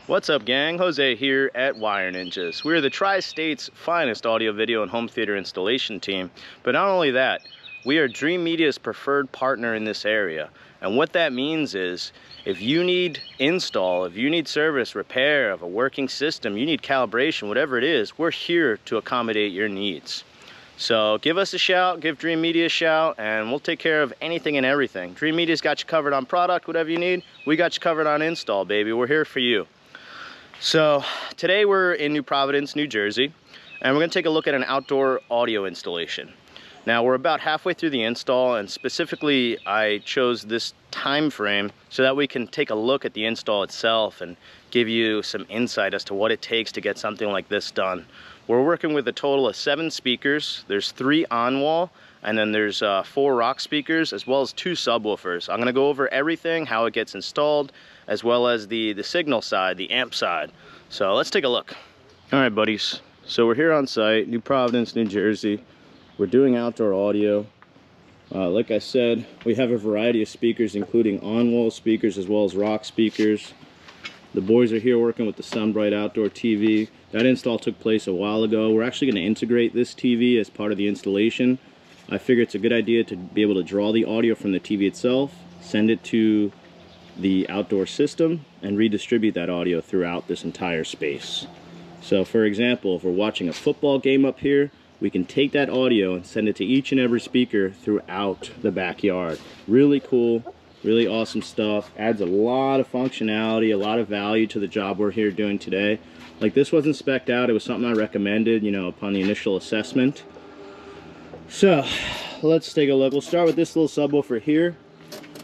What's up, gang? Jose here at Wire Ninjas. We're the Tri-State's finest audio, video, and home theater installation team. But not only that, we are Dreamedia's preferred partner in this area. And what that means is, if you need install, if you need service, repair of a working system, you need calibration, whatever it is, we're here to accommodate your needs. So give us a shout, give Dreamedia a shout, and we'll take care of anything and everything. Dreamedia's got you covered on product, whatever you need. We got you covered on install, baby. We're here for you. So today we're in New Providence, New Jersey, and we're going to take a look at an outdoor audio installation. Now we're about halfway through the install, and specifically I chose this time frame so that we can take a look at the install itself and give you some insight as to what it takes to get something like this done. We're working with a total of 7 speakers. There's 3 on wall, and then there's 4 rock speakers, as well as 2 subwoofers. I'm going to go over everything, how it gets installed, as well as the signal side, the amp side. So let's take a look. All right, buddies. So we're here on site, New Providence, New Jersey. We're doing outdoor audio. Like I said, we have a variety of speakers, including on-wall speakers as well as rock speakers. The boys are here working with the Sunbright outdoor TV. That install took place a while ago. We're actually going to integrate this TV as part of the installation. I figure it's a good idea to be able to draw the audio from the TV itself, send it to the outdoor system, and redistribute that audio throughout this entire space. So for example, if we're watching a football game up here, we can take that audio and send it to each and every speaker throughout the backyard. Really cool, really awesome stuff. Adds a lot of functionality, a lot of value to the job we're here doing today. Like, this wasn't spec'd out, it was something I recommended, you know, upon the initial assessment. So let's take a look. We'll start with this little subwoofer here.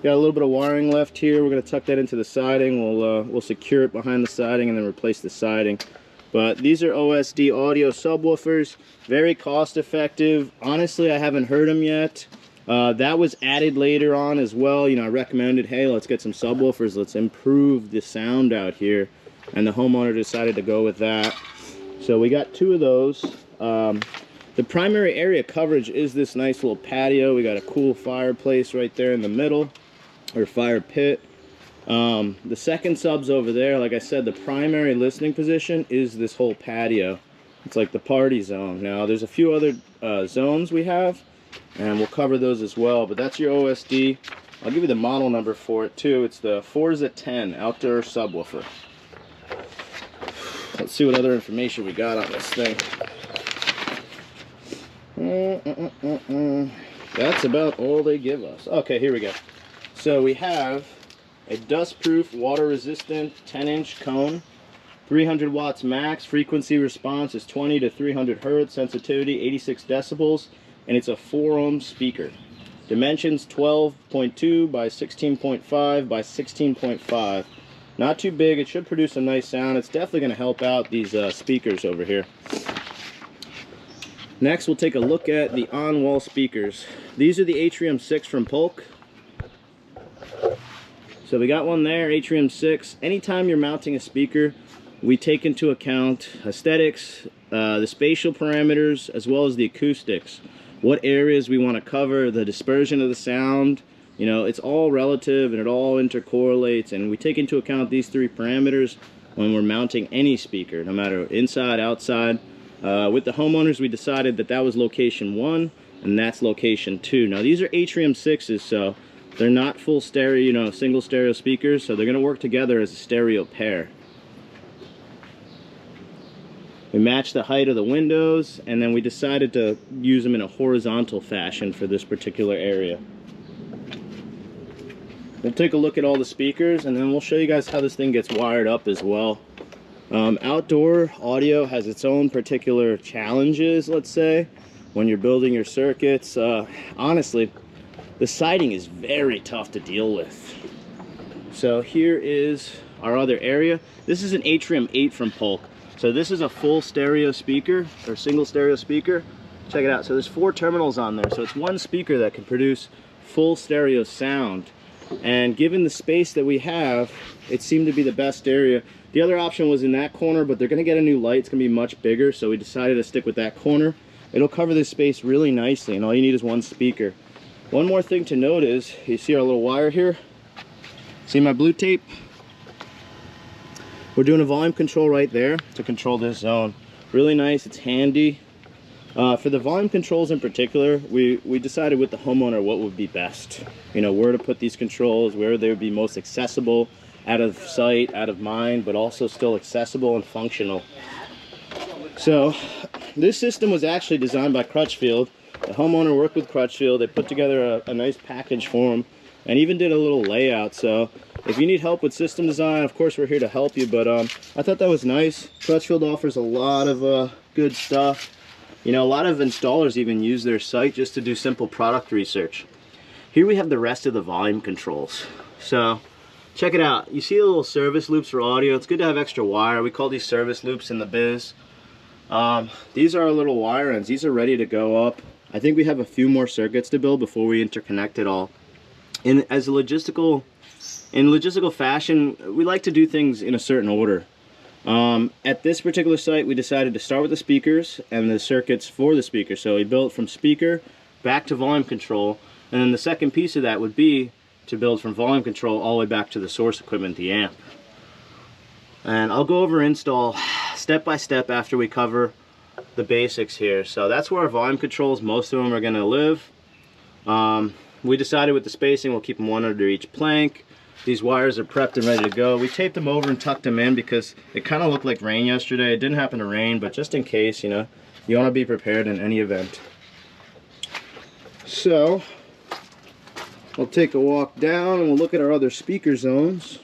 Got a little bit of wiring left here. We're going to tuck that into the siding. We'll secure it behind the siding and then replace the siding. But these are OSD audio subwoofers. Very cost effective. Honestly, I haven't heard them yet. That was added later on as well. You know, I recommended, hey, let's get some subwoofers. Let's improve the sound out here. And the homeowner decided to go with that. So we got 2 of those. The primary area coverage is this nice little patio. We got a cool fireplace right there in the middle, or fire pit. The second sub's over there. Like I said, the primary listening position is this whole patio. It's like the party zone. Now there's a few other zones we have, and we'll cover those as well, but that's your OSD. I'll give you the model number for it too. It's the Forza 10 outdoor subwoofer. Let's see what other information we got on this thing. That's about all they give us. Okay, here we go. So we have a dust-proof, water-resistant 10-inch cone, 300 watts max, frequency response is 20 to 300 hertz, sensitivity 86 decibels, and it's a 4-ohm speaker. Dimensions 12.2 by 16.5 by 16.5. Not too big. It should produce a nice sound. It's definitely going to help out these speakers over here. Next, we'll take a look at the on-wall speakers. These are the Atrium 6 from Polk. So we got one there, Atrium 6. Anytime you're mounting a speaker, we take into account aesthetics, the spatial parameters, as well as the acoustics. What areas we want to cover, the dispersion of the sound. You know, it's all relative and it all intercorrelates, and we take into account these 3 parameters when we're mounting any speaker, no matter inside, outside. With the homeowners, we decided that that was location 1 and that's location 2. Now these are Atrium 6s, so they're not full stereo, you know, single stereo speakers, so they're going to work together as a stereo pair. We matched the height of the windows, and then we decided to use them in a horizontal fashion for this particular area. We'll take a look at all the speakers, and then we'll show you guys how this thing gets wired up as well. Outdoor audio has its own particular challenges, let's say, when you're building your circuits. Honestly, the siding is very tough to deal with. So here is our other area. This is an Atrium 8 from Polk. So this is a full stereo speaker, or single stereo speaker. Check it out. So there's 4 terminals on there. So it's one speaker that can produce full stereo sound. And given the space that we have, it seemed to be the best area. The other option was in that corner, but they're going to get a new light. It's going to be much bigger, so we decided to stick with that corner. It'll cover this space really nicely, and all you need is one speaker. One more thing to note is, you see our little wire here? See my blue tape? We're doing a volume control right there to control this zone. Really nice, it's handy. For the volume controls in particular, we decided with the homeowner what would be best. You know, where to put these controls, where they would be most accessible, out of sight, out of mind, but also still accessible and functional. So this system was actually designed by Crutchfield. The homeowner worked with Crutchfield. They put together a nice package for him and even did a little layout. So if you need help with system design, of course we're here to help you, but I thought that was nice. Crutchfield offers a lot of good stuff. You know, a lot of installers even use their site just to do simple product research. Here we have the rest of the volume controls. So check it out. You see the little service loops for audio. It's good to have extra wire. We call these service loops in the biz. These are our little wire ends. These are ready to go up. I think we have a few more circuits to build before we interconnect it all. In logistical fashion, we like to do things in a certain order. At this particular site, we decided to start with the speakers and the circuits for the speaker. So we built from speaker back to volume control, and then the second piece of that would be to build from volume control all the way back to the source equipment, the amp. And I'll go over install step by step after we cover the basics here. So that's where our volume controls, most of them are going to live. We decided with the spacing, we'll keep them one under each plank. These wires are prepped and ready to go. We taped them over and tucked them in because it kind of looked like rain yesterday. It didn't happen to rain, but just in case, you know, you want to be prepared in any event. So we'll take a walk down and we'll look at our other speaker zones.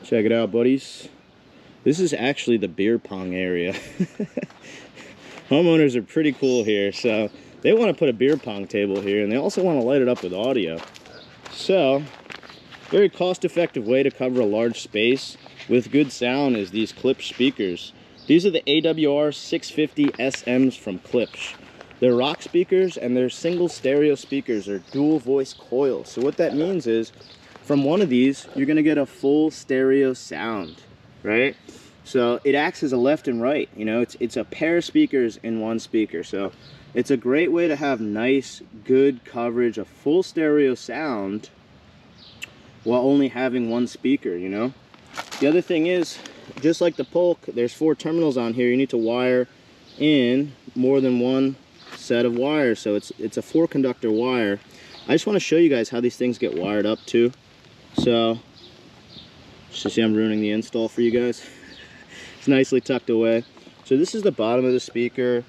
Check it out, buddies. This is actually the beer pong area. Homeowners are pretty cool here, so they want to put a beer pong table here, and they also want to light it up with audio. So, very cost-effective way to cover a large space with good sound is these Klipsch speakers. These are the AWR 650 SMs from Klipsch. They're rock speakers, and they're single stereo speakers, or dual voice coils. So what that means is, from one of these, you're going to get a full stereo sound, right? So it acts as a left and right, you know, it's a pair of speakers in one speaker. So it's a great way to have nice, good coverage, a full stereo sound while only having one speaker, you know. The other thing is, just like the Polk, there's 4 terminals on here. You need to wire in more than one set of wires. So it's a 4-conductor wire. I just want to show you guys how these things get wired up too. So, just to see I'm ruining the install for you guys. It's nicely tucked away. So this is the bottom of the speaker.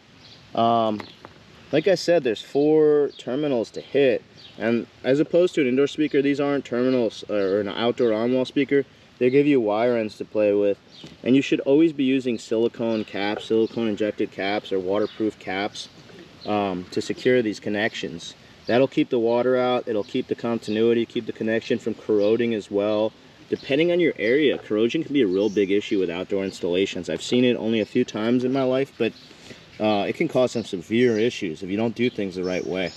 Like I said, there's 4 terminals to hit, and as opposed to an indoor speaker, these aren't terminals or an outdoor on-wall speaker. They give you wire ends to play with, and you should always be using silicone caps, silicone injected caps, or waterproof caps to secure these connections. That'll keep the water out, it'll keep the continuity, keep the connection from corroding as well. Depending on your area, corrosion can be a real big issue with outdoor installations. I've seen it only a few times in my life, but it can cause some severe issues if you don't do things the right way.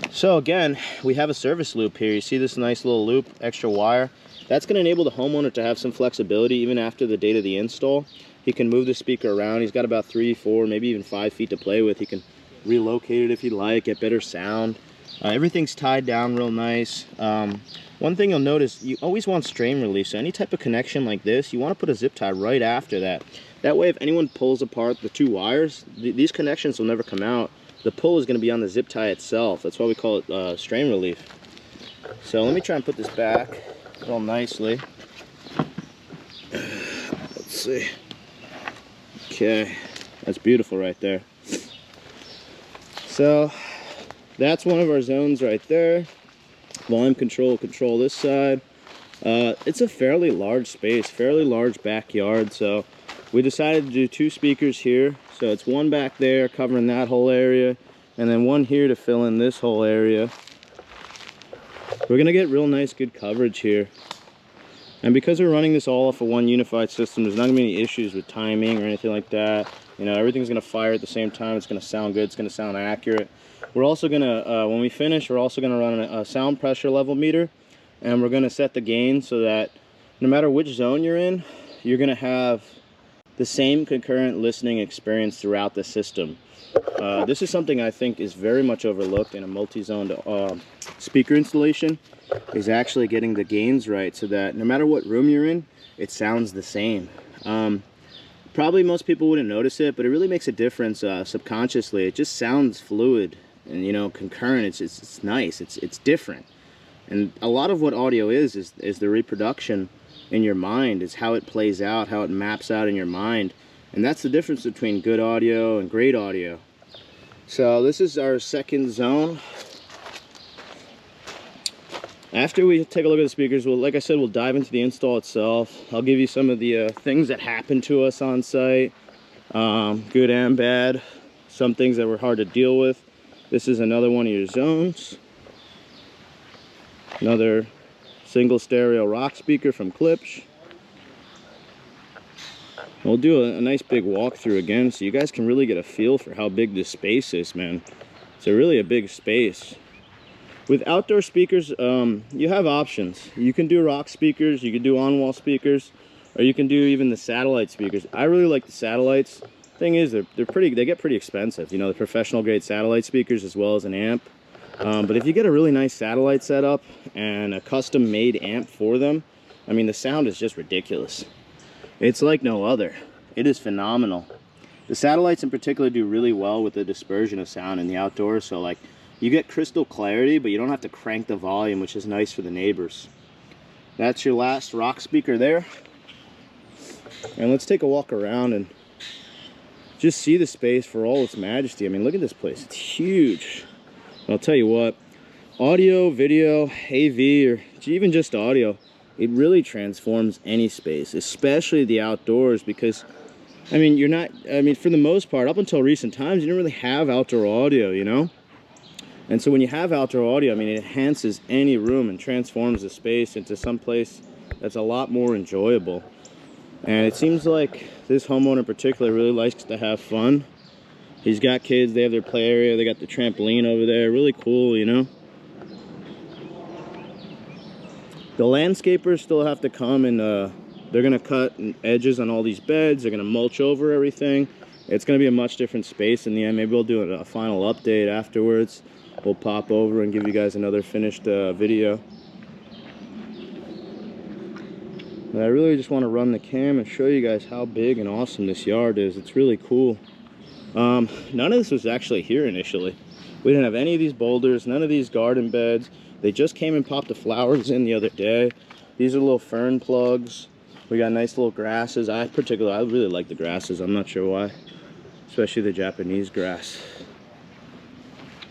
So again, we have a service loop here. You see this nice little loop, extra wire. That's going to enable the homeowner to have some flexibility even after the date of the install. He can move the speaker around. He's got about 3, 4, maybe even 5 feet to play with. He can relocate it if he'd like, get better sound. Everything's tied down real nice. One thing you'll notice, you always want strain relief. So any type of connection like this, you want to put a zip tie right after that. That way, if anyone pulls apart the 2 wires, these connections will never come out. The pull is going to be on the zip tie itself. That's why we call it strain relief. So let me try and put this back real nicely. Let's see. Okay, that's beautiful right there. So that's one of our zones right there. Volume control this side. It's a fairly large space, fairly large backyard, so we decided to do 2 speakers here. So it's one back there covering that whole area, and then one here to fill in this whole area. We're gonna get real nice, good coverage here. And because we're running this all off of one unified system, there's not gonna be any issues with timing or anything like that. You know, everything's gonna fire at the same time. It's gonna sound good, it's gonna sound accurate. We're also gonna, when we finish, we're also gonna run a sound pressure level meter, and we're gonna set the gain so that no matter which zone you're in, you're gonna have the same concurrent listening experience throughout the system. This is something I think is very much overlooked in a multi-zoned speaker installation, is actually getting the gains right so that no matter what room you're in, it sounds the same. Probably most people wouldn't notice it, but it really makes a difference subconsciously. It just sounds fluid and, you know, concurrent. It's nice. It's different. And a lot of what audio is the reproduction in your mind, is how it plays out, how it maps out in your mind. And that's the difference between good audio and great audio. So this is our second zone. After we take a look at the speakers, like I said, we'll dive into the install itself. I'll give you some of the things that happened to us on site, good and bad, some things that were hard to deal with. This is another one of your zones. Another single stereo rock speaker from Klipsch. We'll do a nice big walkthrough again so you guys can really get a feel for how big this space is, man. It's really a big space. With outdoor speakers, you have options. You can do rock speakers, you can do on-wall speakers, or you can do even the satellite speakers. I really like the satellites. Thing is, they get pretty expensive. You know, the professional grade satellite speakers as well as an amp. But if you get a really nice satellite setup and a custom made amp for them, I mean, the sound is just ridiculous. It's like no other. It is phenomenal. The satellites in particular do really well with the dispersion of sound in the outdoors. So like, you get crystal clarity, but you don't have to crank the volume, which is nice for the neighbors. That's your last rock speaker there. And let's take a walk around and just see the space for all its majesty. I mean, look at this place. It's huge. I'll tell you what, audio, video, AV, or even just audio, it really transforms any space, especially the outdoors, because, I mean, for the most part, up until recent times, you didn't really have outdoor audio, you know? And so when you have outdoor audio, I mean, it enhances any room and transforms the space into some place that's a lot more enjoyable. And it seems like this homeowner in particular really likes to have fun. He's got kids, they have their play area, they got the trampoline over there, really cool, you know? The landscapers still have to come and they're gonna cut edges on all these beds, they're gonna mulch over everything. It's gonna be a much different space in the end. Maybe we'll do a final update afterwards. We'll pop over and give you guys another finished video. But I really just want to run the cam and show you guys how big and awesome this yard is. It's really cool. None of this was actually here initially. We didn't have any of these boulders, none of these garden beds. They just came and popped the flowers in the other day. These are little fern plugs. We got nice little grasses. I really like the grasses. I'm not sure why, especially the Japanese grass.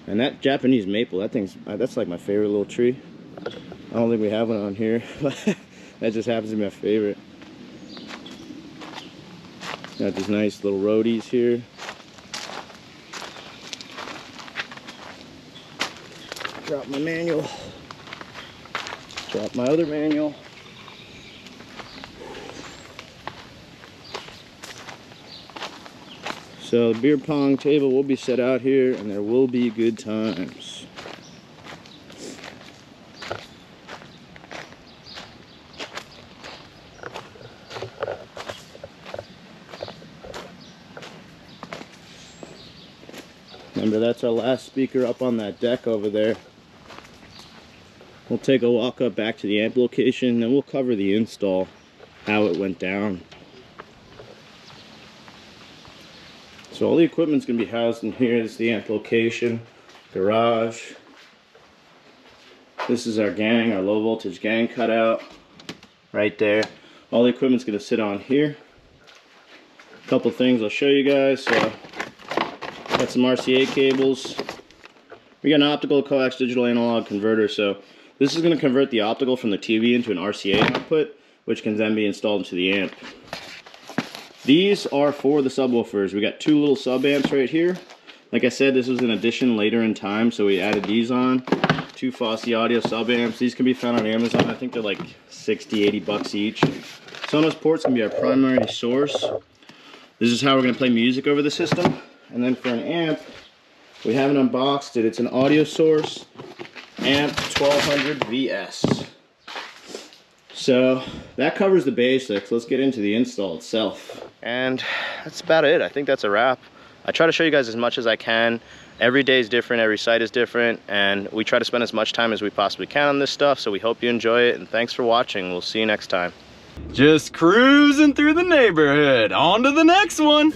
And that Japanese maple, that's like my favorite little tree. I don't think we have one on here, but that just happens to be my favorite. Got these nice little roadies here. Drop my manual. Drop my other manual. So the beer pong table will be set out here and there will be good times. Remember, that's our last speaker up on that deck over there. We'll take a walk up back to the amp location and then we'll cover the install, how it went down. So all the equipment's gonna be housed in here. This is the amp location, garage. This is our gang, our low voltage gang cutout, right there. All the equipment's gonna sit on here. A couple things I'll show you guys. Got some RCA cables. We got an optical coax digital analog converter. So this is gonna convert the optical from the TV into an RCA output, which can then be installed into the amp. These are for the subwoofers. We got two little sub amps right here. Like I said, this was an addition later in time, so we added these on. Two Fosse Audio sub amps. These can be found on Amazon. I think they're like 60, 80 bucks each. Sonos port's gonna be our primary source. This is how we're gonna play music over the system. And then for an amp, we haven't unboxed it. It's an audio source, amp 1200 VS. So that covers the basics. Let's get into the install itself. And that's about it. I think that's a wrap. I try to show you guys as much as I can. Every day is different, every site is different, and we try to spend as much time as we possibly can on this stuff, so we hope you enjoy it, and thanks for watching. We'll see you next time. Just cruising through the neighborhood. On to the next one.